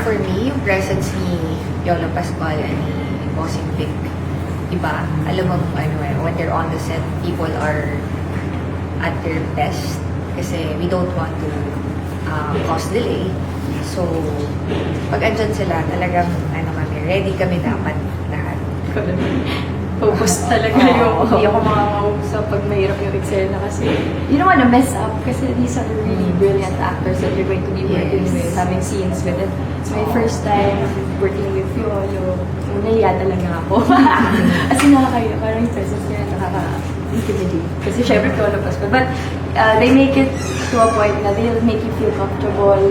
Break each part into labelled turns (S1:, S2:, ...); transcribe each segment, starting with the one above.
S1: for me, yung presence ni Yolo Pascual and ni Bossing Vic, iba. Alam mo, when they're on the set, people are at their best kasi we don't want to cause delay. So, pag andyan sila, talagang ready kami dapat lahat.
S2: Focus talaga yung hindi ako makakausap pag mahirap yung eksena kasi you don't wanna mess up kasi these are really brilliant actors that you're going to be working with, having scenes with. It's my first time working with Yolo. Nahiya talaga ako. As in, parang yung presence niya nakaka-intimidate. Kasi syempre, Yolo Pascual. But they make it to a point na they'll make you feel comfortable.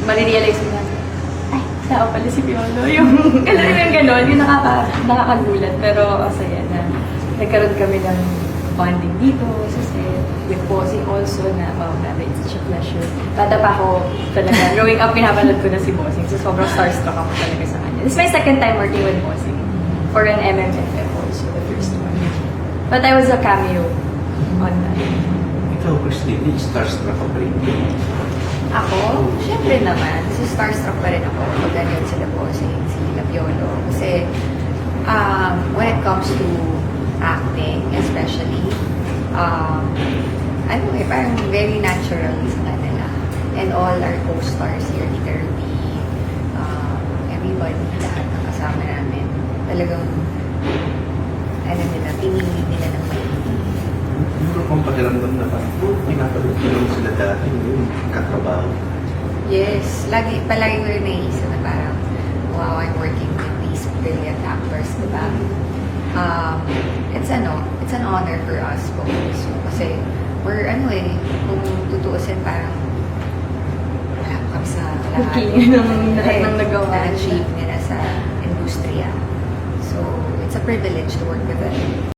S2: Marirealize mo na, ay, tao pala si Piolo. Yung gano'n, yung nakakagulat. Pero masaya na nagkaroon kami ng bonding dito sa set. With Bossing also na, wow, grabe, it's such a pleasure. Bata pa ako talaga. Growing up, pinapanood ko na si Bossing. So sobrang starstruck ako talaga sa kanya. This is my second time working with Bossing. For an MMFF also, the first one. But I was a cameo on that.
S3: Ikaw, Christine, starstruck ka pa rin.
S1: Ako? Siyempre naman. So, starstruck pa rin ako pag ganyan sila Bossing, sila Piolo. Kasi, when it comes to acting, especially, parang very natural sa kanila. And all our co-stars here, Peter B, everybody, lahat ng kasama namin, talagang, pinili nila ng maigi.
S3: Siguro kung pakiramdam na parang, pinapanood ko lang sila dati, yung katrabaho.
S1: Yes, palagi ko yung naisip na parang, wow, I'm working with these brilliant actors, diba? It's an honor for us both. So, kasi, we're, kung tutuusin, parang, wala pa kami sa lahat.
S2: Lahat ng nagawa.
S1: Na-achieve nila sa industriya. So, it's a privilege to work with them.